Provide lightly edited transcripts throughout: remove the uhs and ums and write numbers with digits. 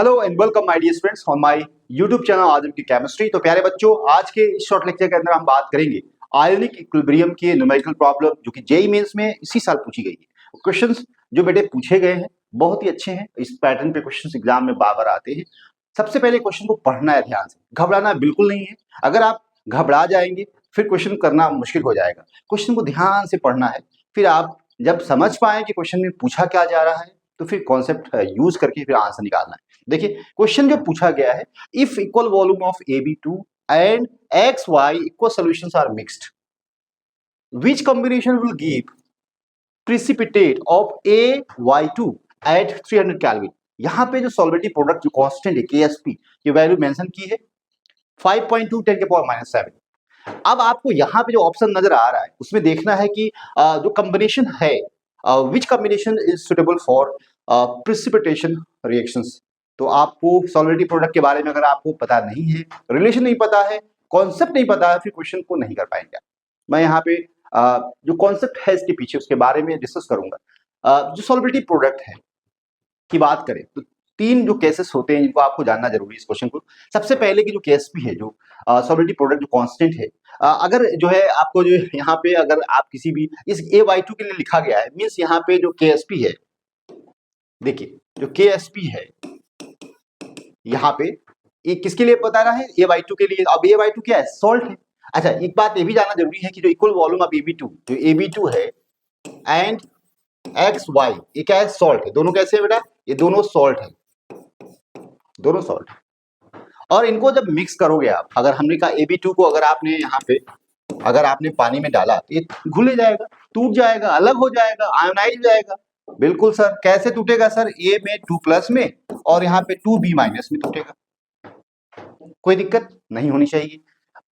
Hello and welcome my dear students on my YouTube channel Azam की chemistry. तो प्यारे बच्चों, आज के इस शॉर्ट लेक्चर के अंदर हम बात करेंगे आयोनिक इक्विलिब्रियम की न्यूमेरिकल प्रॉब्लम जो कि जेईई मेंस में इसी साल पूछी गई है। क्वेश्चंस जो बेटे पूछे गए हैं बहुत ही अच्छे हैं। इस पैटर्न पे क्वेश्चंस एग्जाम में बार बार आते हैं। सबसे पहले क्वेश्चन को पढ़ना है ध्यान से, घबराना बिल्कुल नहीं है। अगर आप घबरा जाएंगे फिर क्वेश्चन करना मुश्किल हो जाएगा। क्वेश्चन को ध्यान से पढ़ना है, फिर आप जब समझ पाए कि क्वेश्चन में पूछा क्या जा रहा है तो फिर कॉन्सेप्ट यूज करके फिर आंसर निकालना है। देखिए क्वेश्चन जो पूछा गया है, if equal volume of AB2 and XY equal solutions are mixed, which combination will give precipitate of AY2 at 300 Kelvin। यहां पे जो सॉल्वेटिव प्रोडक्ट जो कांस्टेंट है KSP की वैल्यू मेंशन की है 5.2 10 के पावर -7। अब आपको यहाँ पे जो ऑप्शन नजर आ रहा है उसमें देखना है कि जो कॉम्बिनेशन है which combination is suitable for precipitation reactions. तो आपको सॉल्वेटिव प्रोडक्ट के बारे में अगर आपको पता नहीं है, रिलेशन नहीं पता है, कॉन्सेप्ट नहीं पता है, फिर क्वेश्चन को नहीं कर पाएंगे। मैं यहाँ पे जो कॉन्सेप्ट है इसके पीछे उसके बारे में डिस्कस करूंगा। जो सॉल्वेटिव प्रोडक्ट है की बात करें तो तीन जो केसेस होते हैं जिनको आपको जानना जरूरी है इस क्वेश्चन को। सबसे पहले की जो केएसपी है, जो सॉल्वेटिव प्रोडक्ट जो कांस्टेंट है, अगर जो है आपको जो यहाँ पे अगर आप किसी भी इस AY2 के लिए लिखा गया है, मींस यहाँ पे जो केएसपी है, देखिए जो केएसपी है यहाँ पे ये किसके लिए बता रहा है, AY2 के लिए। अब AY2 क्या है, सॉल्ट है। अच्छा, एक बात ये भी जानना जरूरी है कि जो इक्वल वॉल्यूम ऑफ AB2, जो AB2 है एंड XY ये क्या है, सॉल्ट है। दोनों कैसे है बेटा, ये दोनों सॉल्ट है, दोनों सॉल्ट है। और इनको जब मिक्स करोगे आप, अगर हमने कहा AB2 को अगर आपने यहाँ पे अगर आपने पानी में डाला तो ये घुल जाएगा, टूट जाएगा, अलग हो जाएगा, आयोनाइज हो जाएगा। बिल्कुल सर, कैसे टूटेगा सर, A में 2+ में और यहाँ पे 2B- में टूटेगा, कोई दिक्कत नहीं होनी चाहिए।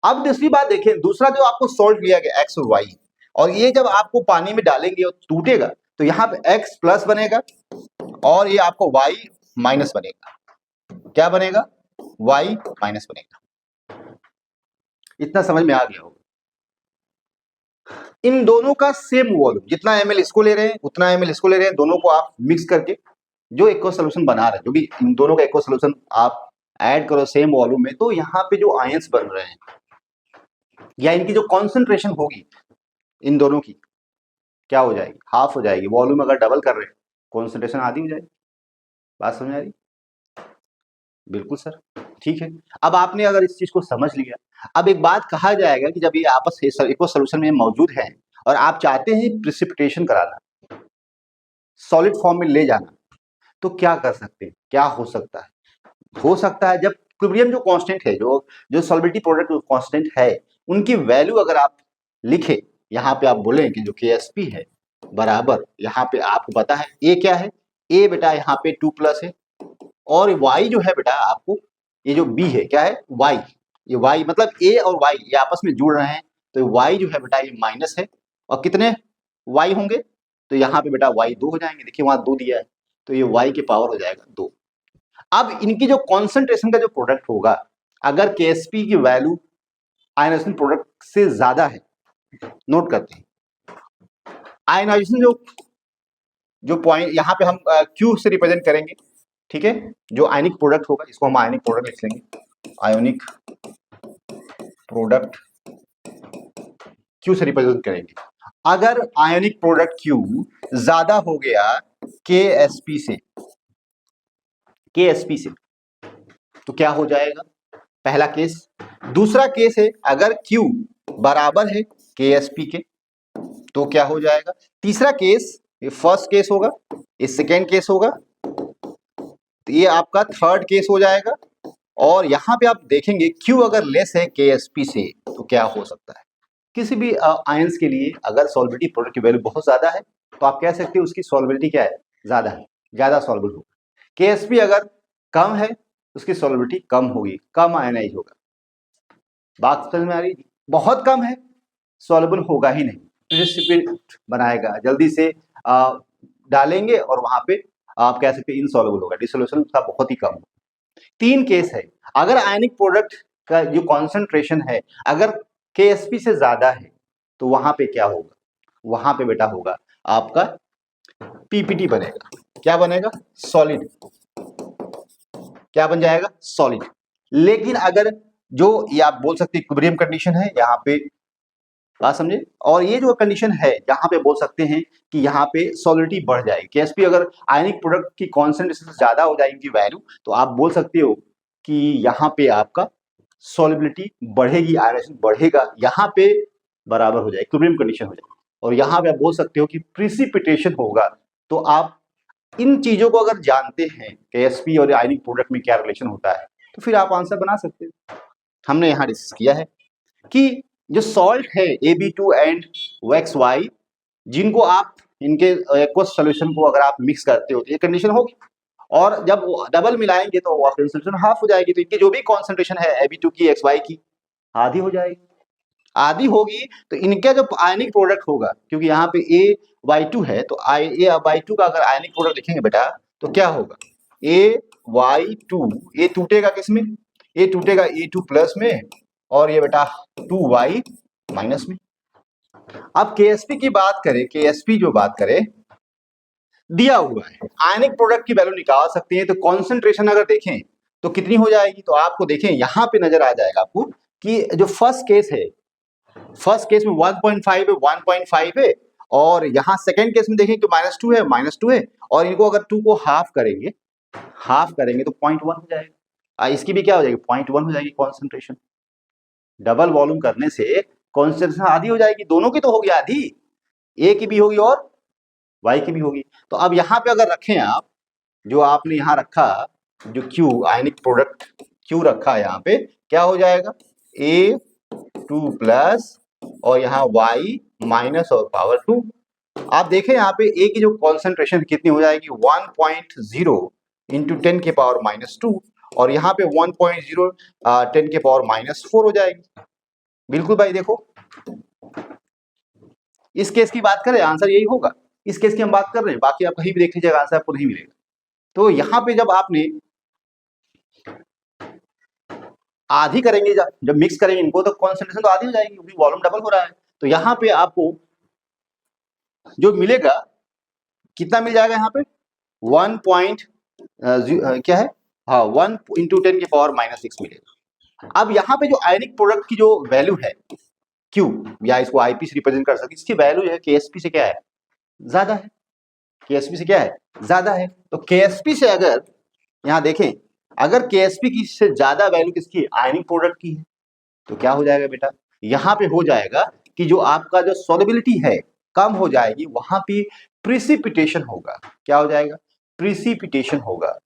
अब दूसरी बात देखें, दूसरा जो आपको सॉल्ट लिया गया X और Y, और ये जब आपको पानी में डालेंगे और टूटेगा तो यहाँ पे X+ बनेगा और ये आपको Y- बनेगा। क्या बनेगा, Y- बनेगा। इतना समझ में आ गया होगा। इन दोनों का सेम वॉल्यूम, जितना ml इसको ले रहे हैं उतना ml इसको ले रहे हैं, दोनों को आप मिक्स करके जो एक्वा सोल्यूशन बना रहे हैं, जो भी इन दोनों का एक्वा सोल्यूशन आप ऐड करो सेम वॉल्यूम में, तो यहाँ पे जो आयंस बन रहे हैं या इनकी जो कॉन्सेंट्रेशन होगी इन दोनों की क्या हो जाएगी, हाफ हो जाएगी। वॉल्यूम अगर डबल कर रहे हैं कॉन्सेंट्रेशन आधी हो जाएगी। बात समझ आ रही, बिल्कुल सर, ठीक है। अब आपने अगर इस चीज को समझ लिया, अब एक बात कहा जाएगा कि जब ये आपस एक्वा सोल्यूशन में मौजूद है और आप चाहते हैं प्रिसिपिटेशन कराना, सॉलिड फॉर्म में ले जाना, तो क्या कर सकते हैं, क्या हो सकता है, हो सकता है जब इक्विलिब्रियम जो कांस्टेंट है, जो जो सॉल्वेटिव प्रोडक्ट जो कांस्टेंट है, उनकी वैल्यू अगर आप लिखे, यहाँ पे आप बोले कि जो KSP है बराबर, यहाँ पे आपको पता है A क्या है, A बेटा यहाँ पे 2+ है और Y जो है बेटा आपको, ये जो B है क्या है, Y, ये Y मतलब A और Y ये आपस में जुड़ रहे हैं, तो Y जो है बेटा ये माइनस है। और कितने Y होंगे, तो यहाँ पे बेटा Y 2 हो जाएंगे। देखिए वहां 2 दिया है, तो ये Y के पावर हो जाएगा 2। अब इनकी जो कॉन्सेंट्रेशन का जो प्रोडक्ट होगा, अगर KSP की वैल्यू आयनाइजेशन प्रोडक्ट से ज्यादा है, नोट करते हैं आयनाइजेशन जो पॉइंट यहाँ पे हम Q से रिप्रेजेंट करेंगे, ठीक है। जो आयनिक प्रोडक्ट होगा इसको हम आयनिक प्रोडक्ट लिख लेंगे, आयोनिक प्रोडक्ट Q से रिप्रेजेंट करेंगे। अगर आयोनिक प्रोडक्ट Q ज्यादा हो गया KSP से तो क्या हो जाएगा, पहला केस। दूसरा केस है अगर Q बराबर है KSP के तो क्या हो जाएगा। तीसरा केस, ये फर्स्ट केस होगा, ये सेकेंड केस होगा, तो ये आपका थर्ड केस हो जाएगा। और यहां पे आप देखेंगे Q अगर लेस है KSP से तो क्या हो सकता है, किसी भी आयंस के लिए अगर सॉल्वेबिलिटी प्रोडक्ट की वैल्यू बहुत ज्यादा है तो आप कह सकते हैं उसकी सॉल्वेबिलिटी क्या है, ज्यादा है, ज्यादा सॉल्वेबल होगा। KSP अगर कम है उसकी सॉल्वेबिलिटी कम होगी, कम आयनाइज होगा। बात समझ में आ रही, बहुत कम है सॉल्वेबल होगा ही नहीं, प्रिसिपिटेट बनाएगा, जल्दी से डालेंगे और वहां पे आप कह सकते हैं इनसॉल्वेबल होगा, डिसोल्यूशन उसका बहुत ही कम होगा। तीन केस है, अगर आयनिक प्रोडक्ट का जो कॉन्सेंट्रेशन है अगर KSP से ज्यादा है तो वहां पे क्या होगा, वहां पे बेटा होगा आपका PPT बनेगा। क्या बनेगा, सॉलिड क्या बन जाएगा, सॉलिड। लेकिन अगर जो ये आप बोल सकते हैं इक्विलिब्रियम कंडीशन है, यहाँ पे बात समझे, और ये जो कंडीशन है यहाँ पे बोल सकते हैं कि यहाँ पे सॉलिडिटी बढ़ जाएगी। केएसपी अगर आयनिक प्रोडक्ट की कॉन्सेंट्रेशन ज्यादा हो जाएगी इनकी वैल्यू, तो आप बोल सकते हो कि यहाँ पे आपका सॉलिबिलिटी बढ़ेगी, आयनाइजेशन बढ़ेगा, यहाँ पे बराबर हो जाए, इक्विलिब्रियम कंडीशन हो जाए। और यहाँ पे आप बोल सकते हो कि प्रिसिपिटेशन होगा। तो आप इन चीजों को अगर जानते हैं केएसपी और आयनिक प्रोडक्ट में क्या रिलेशन होता है, तो फिर आप आंसर बना सकते हो। हमने यहाँ डिस्कस किया है कि जो सॉल्ट है Ab2 एंड OXY, जिनको आप इनके एक्वस सॉल्यूशन को अगर आप मिक्स करते हो तो ये कंडीशन होगी, और जब डबल मिलाएंगे तो कंसंट्रेशन हाफ हो जाएगी। तो इनकी जो भी कॉन्सेंट्रेशन है Ab2 की XY की आधी हो जाएगी, आधी होगी। तो इनका जो आयनिक प्रोडक्ट होगा, क्योंकि यहाँ पे AY2 है, तो AY2 का अगर आयनिक प्रोडक्ट लिखेंगे बेटा तो क्या होगा, AY2, ये टूटेगा किसमें, ये टूटेगा A2 प्लस में, और ये बेटा 2Y माइनस में। अब KSP की बात करें, KSP जो बात करें दिया हुआ है, आयनिक प्रोडक्ट की वैल्यू निकाल सकते हैं। तो कॉन्सेंट्रेशन अगर देखें तो कितनी हो जाएगी, तो आपको देखें यहाँ पे नजर आ जाएगा आपको कि जो फर्स्ट केस है, फर्स्ट केस में 1.5 है, 1.5 है, और यहाँ सेकेंड केस में देखें तो -2 है, -2 है, और इनको अगर 2 को हाफ करेंगे तो 0.1 हो जाएगा। इसकी भी क्या हो जाएगी, 0.1 हो जाएगी कॉन्सेंट्रेशन। डबल वॉल्यूम करने से कॉन्सेंट्रेशन आधी हो जाएगी, दोनों की तो होगी आधी, ए की भी होगी और वाई की भी होगी। तो अब यहाँ पे अगर रखें आप, जो आपने यहाँ रखा, जो Q आयनिक प्रोडक्ट Q रखा है, यहाँ पे क्या हो जाएगा, A2 प्लस और यहाँ Y माइनस और पावर 2। आप देखें यहाँ पे A की जो कॉन्सेंट्रेशन कितनी हो जाएगी, 1.0 इंटू 10 के पावर -2, और यहाँ पे 1.0 10 के पावर -4 हो जाएगी। बिल्कुल भाई, देखो इस केस की बात करें आंसर यही होगा, इस केस की हम बात कर रहे हैं, बाकी आप कहीं भी देख लीजिएगा आंसर आपको नहीं मिलेगा। तो यहाँ पे जब आपने आधी करेंगे, जब मिक्स करेंगे इनको, तो कॉन्सेंट्रेशन तो आधी हो जाएगी क्योंकि वॉल्यूम डबल हो रहा है। तो यहाँ पे आपको जो मिलेगा कितना मिल जाएगा, यहाँ पे 1 क्या है, हाँ 1 इंटू 10 के पावर -6 मिलेगा। अब यहाँ पे जो आयनिक प्रोडक्ट की जो वैल्यू है Q, या इसको IP से रिप्रेजेंट कर सकते, इसकी वैल्यू जो है KSP से क्या है, ज्यादा है, KSP से क्या है, ज्यादा है। तो KSP से अगर यहाँ देखें, अगर KSP की से ज्यादा वैल्यू किसकी, आयनिक प्रोडक्ट की है, तो क्या हो जाएगा बेटा, यहाँ पे हो जाएगा कि जो आपका जो सॉल्युबिलिटी है कम हो जाएगी, वहां पे प्रिसिपिटेशन होगा। क्या हो जाएगा, प्रिसिपिटेशन होगा।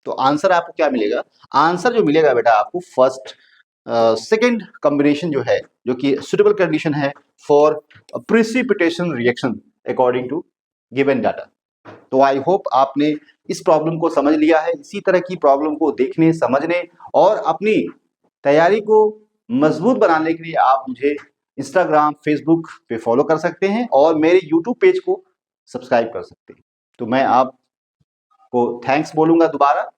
तो आंसर आपको क्या मिलेगा, आंसर जो मिलेगा बेटा आपको फर्स्ट सेकेंड कॉम्बिनेशन जो है, जो कि सुटेबल कंडीशन है for precipitation reaction according to given data. तो आई होप आपने इस प्रॉब्लम को समझ लिया है। इसी तरह की प्रॉब्लम को देखने, समझने और अपनी तैयारी को मजबूत बनाने के लिए आप मुझे इंस्टाग्राम, फेसबुक पे फॉलो कर सकते हैं और मेरे यूट्यूब पेज को सब्सक्राइब कर सकते हैं। तो मैं आपको थैंक्स बोलूंगा दोबारा।